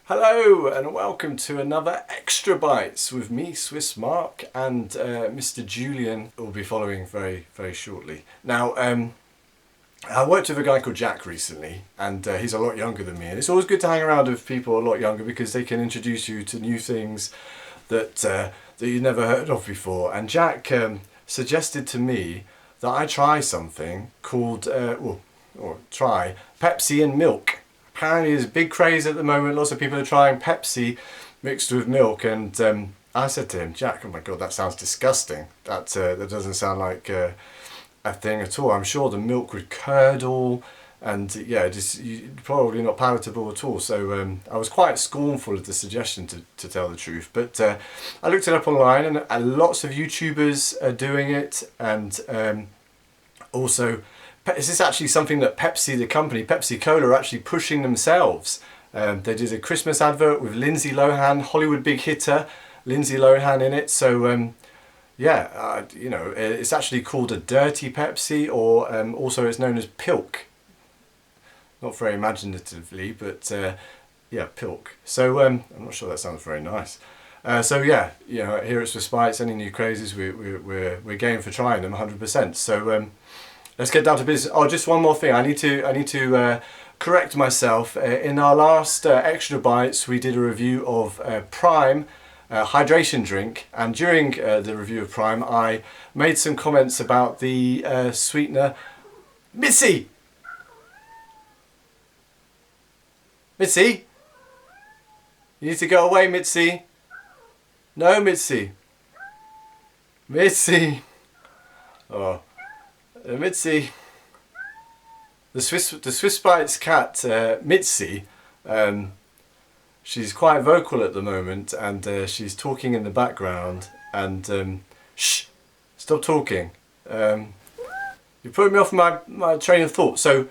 Hello and welcome to another Extra Bytes with me, Swiss Mark, and Mr. Julian will be following very shortly. Now, I worked with a guy called Jack recently, and he's a lot younger than me, and it's always good to hang around with people a lot younger because they can introduce you to new things that you've never heard of before. And Jack suggested to me that I try something called, try Pepsi and milk. Apparently there's a big craze at the moment, lots of people are trying Pepsi mixed with milk, and I said to him, Jack, oh my god, that sounds disgusting. That doesn't sound like a thing at all. I'm sure the milk would curdle and yeah, just probably not palatable at all. So I was quite scornful of the suggestion, to tell the truth. But I looked it up online, and lots of YouTubers are doing it, and also this is actually something that Pepsi, the company, Pepsi Cola, are actually pushing themselves. They did a Christmas advert with Lindsay Lohan, Hollywood big hitter, Lindsay Lohan in it. So it's actually called a dirty Pepsi, or also it's known as Pilk. Not very imaginatively, but Pilk. So I'm not sure that sounds very nice. Here at Swiss Bytes, any new crazes, we're game for trying them 100%. So let's get down to business. Oh, just one more thing. I need to correct myself. In our last Extra Bytes, we did a review of Prime hydration drink, and during the review of Prime, I made some comments about the sweetener Mitzy. Mitzy, you need to go away, Mitzy. No, Mitzy. Mitzy. Oh. Mitzy, the Swiss Bytes cat, Mitzy, she's quite vocal at the moment, and she's talking in the background, and shh, stop talking. You put me off my train of thought. So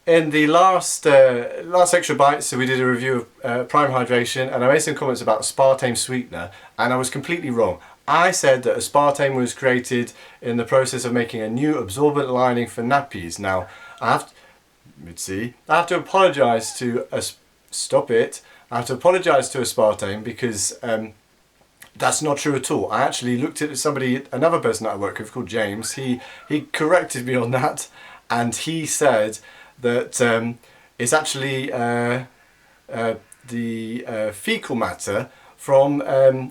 in the last Extra Bytes, so we did a review of Prime Hydration, and I made some comments about aspartame sweetener, and I was completely wrong. I said that aspartame was created in the process of making a new absorbent lining for nappies. Now, I have to apologise to stop it. I have to apologise to aspartame because that's not true at all. I actually looked at another person that I work with called James. He corrected me on that, and he said that it's actually the fecal matter from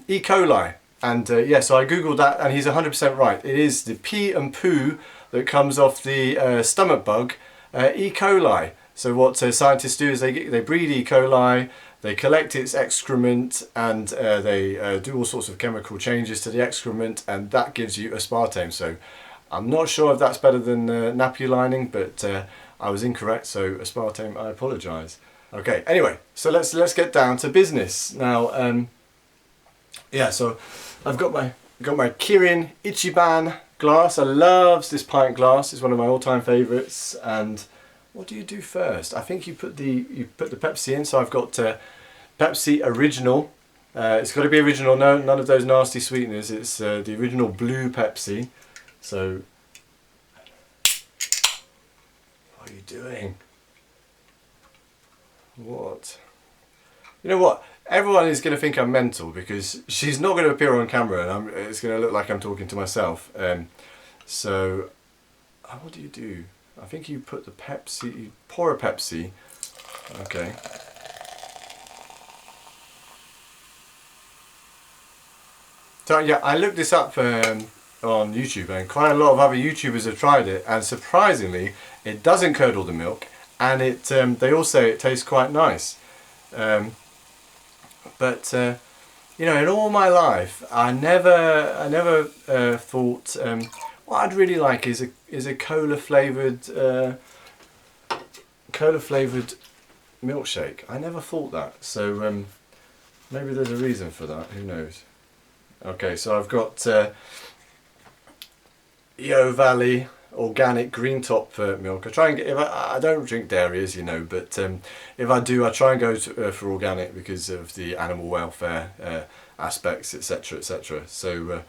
E. coli. And so I googled that, and he's 100% right. It is the pee and poo that comes off the stomach bug, E. coli. So what scientists do is they breed E. coli, they collect its excrement, and they do all sorts of chemical changes to the excrement, and that gives you aspartame. So I'm not sure if that's better than nappy lining, but I was incorrect. So aspartame, I apologise. Okay. Anyway, so let's get down to business now. So I've got my Kirin Ichiban glass. I love this pint glass. It's one of my all-time favourites. And what do you do first? I think you put the Pepsi in. So I've got Pepsi Original. It's got to be original. No, none of those nasty sweeteners. It's the original blue Pepsi. So what are you doing? What? You know what? Everyone is going to think I'm mental because she's not going to appear on camera, and it's going to look like I'm talking to myself. What do you do? I think you put the Pepsi, you pour a Pepsi. Okay. So yeah, I looked this up on YouTube, and quite a lot of other YouTubers have tried it, and surprisingly, it doesn't curdle the milk, and they all say it tastes quite nice. But in all my life, I never thought what I'd really like is a cola flavored milkshake. I never thought that. So maybe there's a reason for that. Who knows? Okay, so I've got Yo Valley organic green top milk. I try and get, I don't drink dairy, as you know, but if I do, I try and go for organic because of the animal welfare aspects, etc., etc. So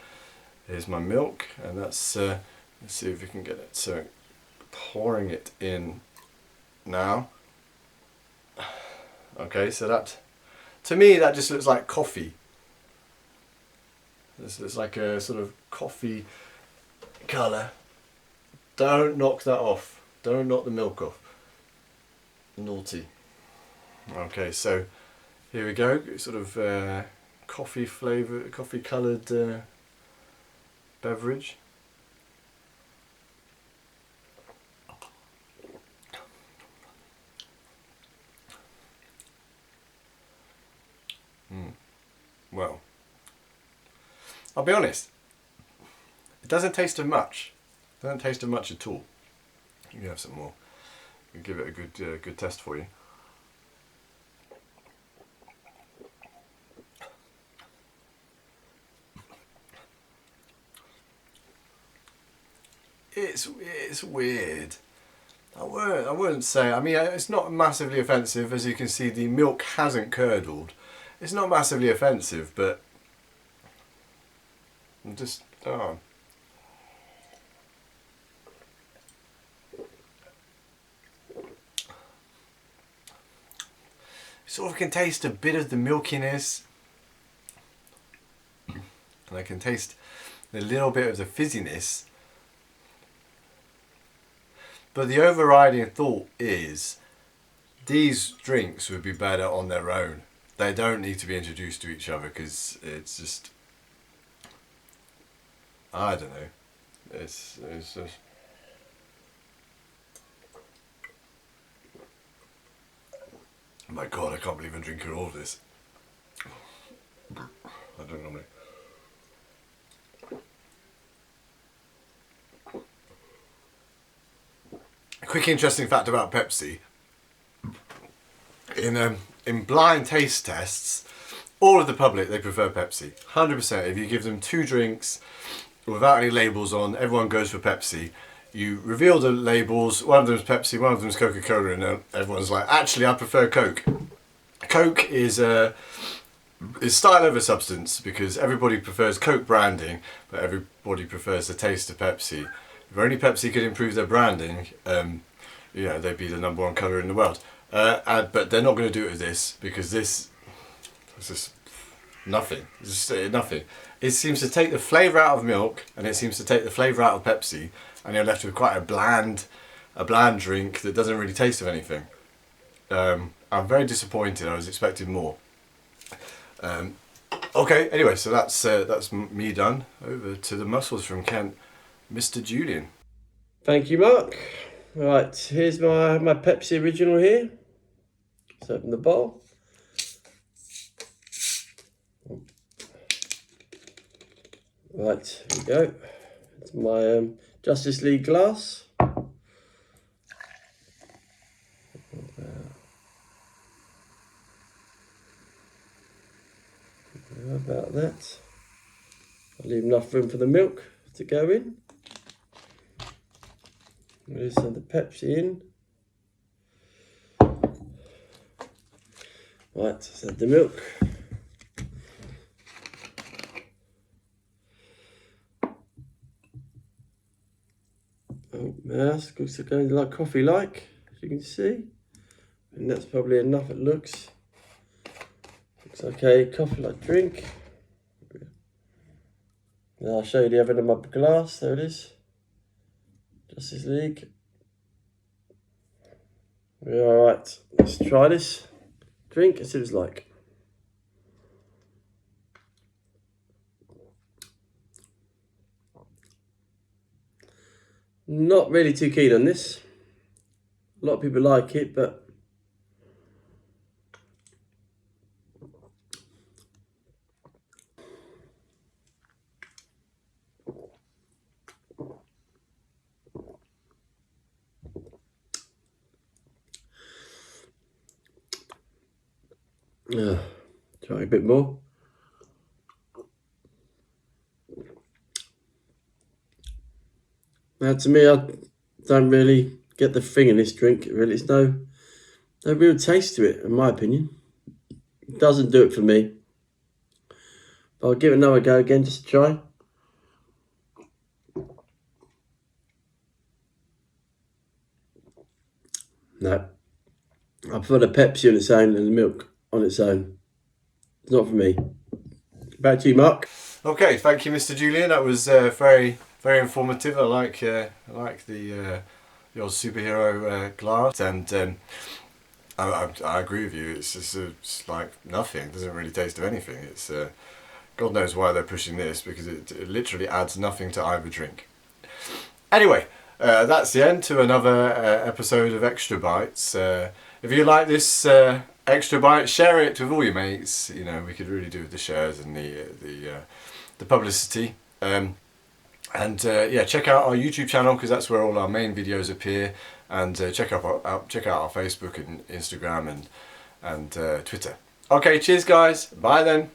here's my milk, and that's let's see if we can get it. So pouring it in now. Okay, so To me, that just looks like coffee. This looks like a sort of coffee colour. Don't knock that off. Don't knock the milk off. Naughty. Okay, so here we go. Sort of coffee flavour, coffee coloured beverage. Well, I'll be honest. It doesn't taste of much. It doesn't taste of much at all. You can have some more. We'll give it a good test for you. It's weird. I wouldn't say. I mean, it's not massively offensive. As you can see, the milk hasn't curdled. It's not massively offensive, but I'm just sort of can taste a bit of the milkiness, and I can taste a little bit of the fizziness. But the overriding thought is these drinks would be better on their own. They don't need to be introduced to each other because it's just, I don't know. It's just, oh my god, I can't believe I'm drinking all of this. I don't normally. A quick interesting fact about Pepsi. In blind taste tests, all of the public, they prefer Pepsi. 100%. If you give them two drinks without any labels on, everyone goes for Pepsi. You reveal the labels, one of them's Pepsi, one of them's Coca-Cola, and everyone's like, actually I prefer Coke. Coke is style over substance because everybody prefers Coke branding, but everybody prefers the taste of Pepsi. If only Pepsi could improve their branding, you know, they'd be the #1 colour in the world. But they're not going to do it with this because this is just nothing. It's just nothing. It seems to take the flavour out of milk and it seems to take the flavour out of Pepsi, and you're left with quite a bland drink that doesn't really taste of anything. I'm very disappointed. I was expecting more. Okay, anyway, so that's me done. Over to the muscles from Kent, Mr. Julian. Thank you, Mark. Right, here's my Pepsi original here. Let's open the bottle. Right, here we go. It's my Justice League glass. How about that? I'll leave enough room for the milk to go in. We'll just add the Pepsi in. Right, let's add the milk. Oh, that's also going like coffee like, as you can see. And that's probably enough, it looks. Looks like a coffee like drink. Now I'll show you the other end of my glass, there it is. Justice League. Alright, let's try this drink and see what it's like. Not really too keen on this. A lot of people like it, but try a bit more. Now, to me, I don't really get the thing in this drink. Really, it's no real taste to it, in my opinion. It doesn't do it for me. But I'll give it another go again, just to try. No, I prefer the Pepsi on its own and the milk on its own. It's not for me. Back to you, Mark. Okay, thank you, Mr. Julian. That was very informative. I like the your superhero glass, and I agree with you. It's just it's like nothing. It doesn't really taste of anything. It's God knows why they're pushing this, because it literally adds nothing to either drink. Anyway, that's the end to another episode of Extra Bites. If you like this Extra Bite, share it with all your mates. You know, we could really do with the shares and the publicity. Yeah, check out our YouTube channel, because that's where all our main videos appear. And check out our Facebook and Instagram and Twitter. Okay, cheers guys. Bye then.